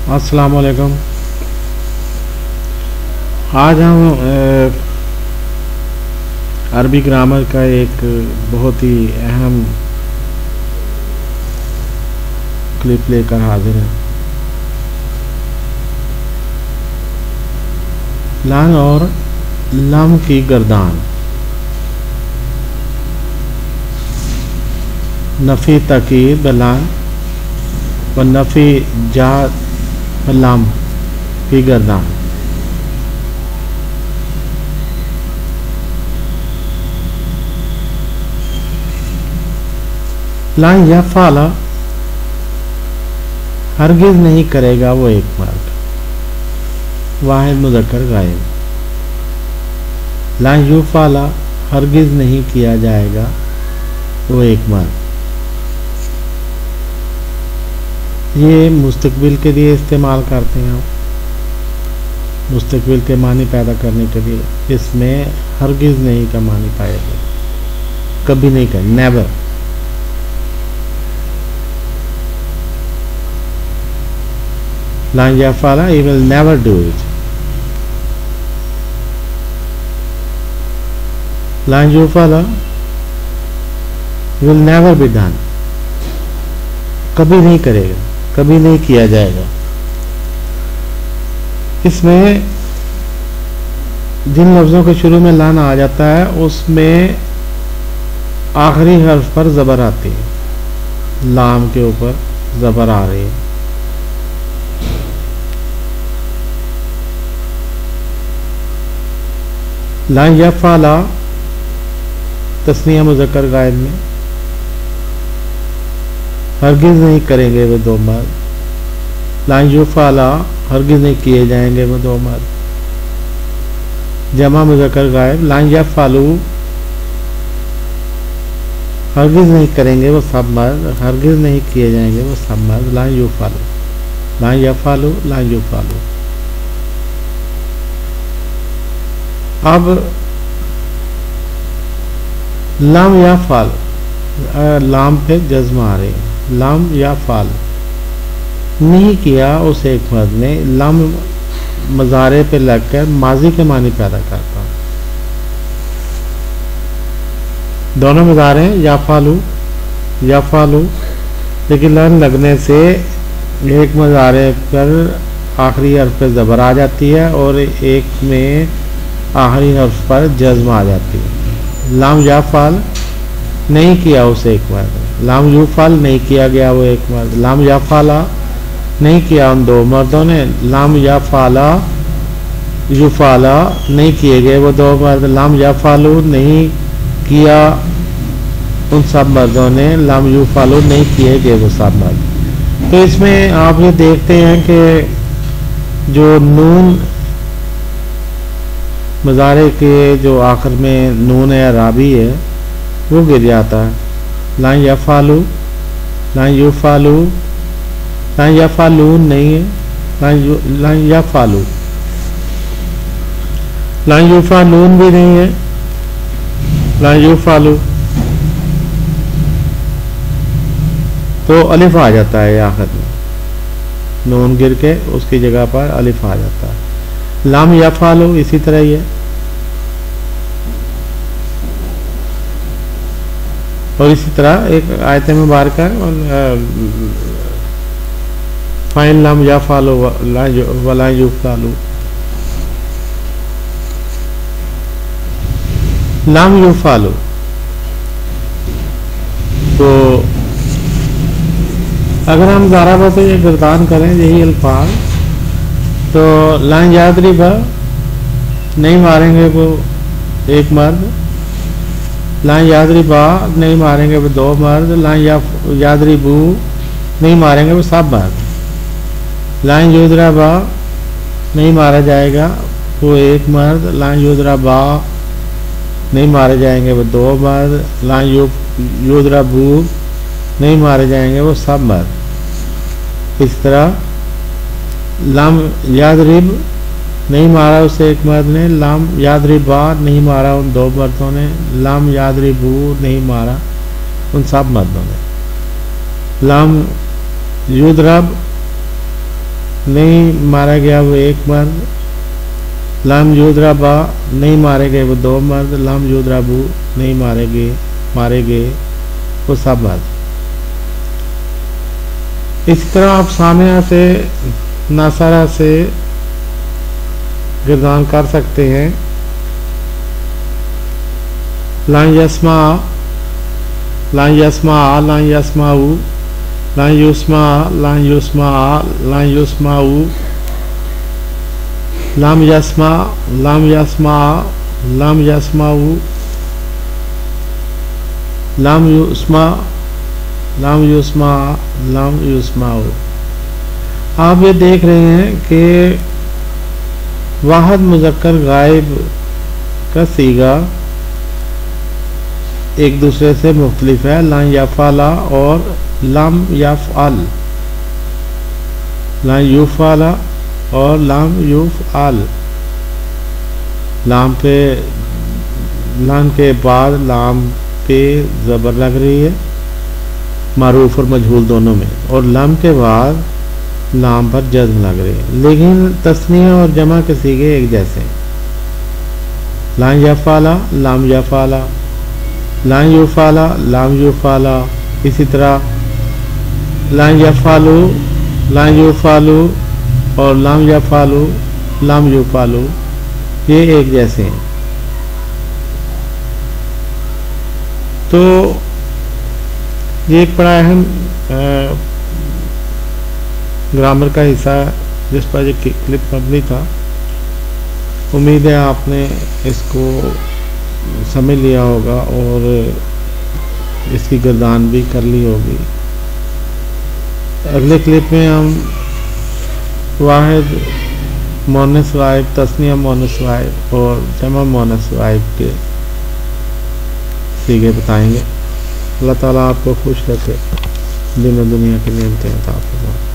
अस्सलाम वालेकुम। आज हम अरबी ग्रामर का एक बहुत ही अहम क्लिप लेकर हाजिर हैं। लान और लम की गर्दान, नफ़ी तकीद बलान व नफ़ी जा लम की गर्दान। लान यफ़अल हरगिज़ नहीं करेगा वो एक मर्द, वाहिद मुज़क्कर गायब। लान युफ़अल हरगिज़ नहीं किया जाएगा वो एक मर्द। ये मुस्तकबिल के लिए इस्तेमाल करते हैं, मुस्तकबिल के मानी पैदा करने के लिए। इसमें हरगिज़ नहीं का मानी पाया गया, कभी नहीं कर, नेवर। लान यफ़अल, he will never do it। लान युफ़अल will never be done, कभी नहीं करेगा, कभी नहीं किया जाएगा। इसमें जिन लफ्ज़ों के शुरू में लान आ जाता है उसमें आखिरी हर्फ पर ज़बर आती है, लाम के ऊपर ज़बर आ रही है। लान यफ़अल तस्नीया मुज़क्कर गायब में हरगिज़ नहीं करेंगे वो दो मर्द। लान युफ़अल हरगिज़ नहीं किए जाएंगे वो दो मर्द। जमा मुज़क्कर गायब, लान यफ़अलू हरगिज़ नहीं करेंगे वो सब मर्द, हरगिज़ नहीं किए जाएंगे वो सब मर्द। लान युफ़अलू, लान यफ़अलू, लान युफ़अलू। अब लम या फ़अल, लाम पे जज्म आ रही है। लम या फ़अल नहीं किया उस एक मर्द ने, लम मज़ारे पे लगकर माजी के मानी पैदा करता है। दोनों मज़ारे हैं, याफ़अलू याफ़अलू, लेकिन लम लगने से एक मज़ारे पर आखिरी हर्फ पे ज़बर आ जाती है और एक में आखिरी हर्फ पर जज्म आ जाती है। लाम यफ़अल नहीं किया उसे एक मर्द, लाम युफ़अल नहीं किया गया वो एक मर्द। लाम यफ़अल नहीं किया उन दो मर्दों ने, लाम यफ़अल युफ़अल नहीं किए गए वो दो मर्द। लाम यफ़अलू नहीं किया उन सब मर्दों ने, लाम युफ़अलू नहीं किए गए वो सब मर्द। तो इसमें आप ये देखते हैं कि जो नून मज़ारे के जो आखिर में नून है राबी है वो गिर जाता है। लान यफ़अलू, लान युफ़अलू, लान यफ़अलून नहीं है, लान यफ़अलू, लान युफ़अलून भी नहीं है, लान युफ़अलू। तो अलिफ आ जाता है आखिर में, नून गिर के उसकी जगह पर अलिफ आ जाता है। लाम यफ़अलू इसी तरह ही है। और इसी तरह एक आयत मुबारक और फ़ाइन लाम यफ़अलू वला युफ़अलू। लाम युफ़अलू, तो अगर हम ज़ारा से ये गर्दान करें यही अल्फाज, तो लान यादरिब नहीं मारेंगे वो एक मर्द, लान यादरिबा नहीं मारेंगे वो दो मर्द, लान यादरिबू नहीं मारेंगे वो सब मर्द। लान युदरबा नहीं मारा जाएगा वो एक मर्द, लान युदरबा नहीं मारे जाएंगे वो दो मर्द, लान युदरबू नहीं मारे जाएंगे वो सब मर्द। इस तरह लाम यादरिब नहीं मारा उसे एक मर्द ने, लाम यादरिबा नहीं मारा उन दो मर्दों ने, लाम यादरिबू नहीं मारा उन सब मर्दों ने। लाम युदरब नहीं मारा गया वो एक मर्द, लाम यूद्रा बा नहीं मारे गए वो दो मर्द, लाम यूद्रा बू नहीं मारे गए वो सब मर्द। इस तरह आप सामिया से नासारा से गिरदान कर सकते हैं। लान यस्मा, लान यस्मा, लान यस्माऊ, लान युस्मा, लान युस्मा, लान युस्माऊ, लाम यस्मा, लाम यस्मा, लाम यस्माऊ, लाम युस्मा, लाम युस्मा, लाम युस्माऊ। आप ये देख रहे हैं कि वाहद मुज़क्कर गायब का सीगा एक दूसरे से मुख्तलिफ है। लान यफ़ाला और लाम यफ़अल, लान युफ़ाला और लाम युफ़अल। लाम पे, लान के बाद लाम पे ज़बर लग रही है मारूफ और मजहूल दोनों में, और लाम के बाद लाम पर जज्म लग रही है, लेकिन तस्नीया और जमा के सीगे एक जैसे हैं। लान यफ़ाला, लाम यफ़ाला, लान युफ़ाला, लाम युफ़ाला। इसी तरह लान यफ़ालू, लान युफ़ालू और लाम यफ़ालू, लाम युफ़ालू, ये एक जैसे हैं। तो ये एक बड़ा अहम ग्रामर का हिस्सा जिस पर ये क्लिप मबनी था। उम्मीद है आपने इसको समझ लिया होगा और इसकी गर्दान भी कर ली होगी। अगले क्लिप में हम वाहिद मोनस गायब, तस्निया मोनस गायब और जमा मोनस गायब के सीगे बताएंगे। अल्लाह ताला आपको खुश रखे, दिन और दुनिया की नेमतें अता फरमाए।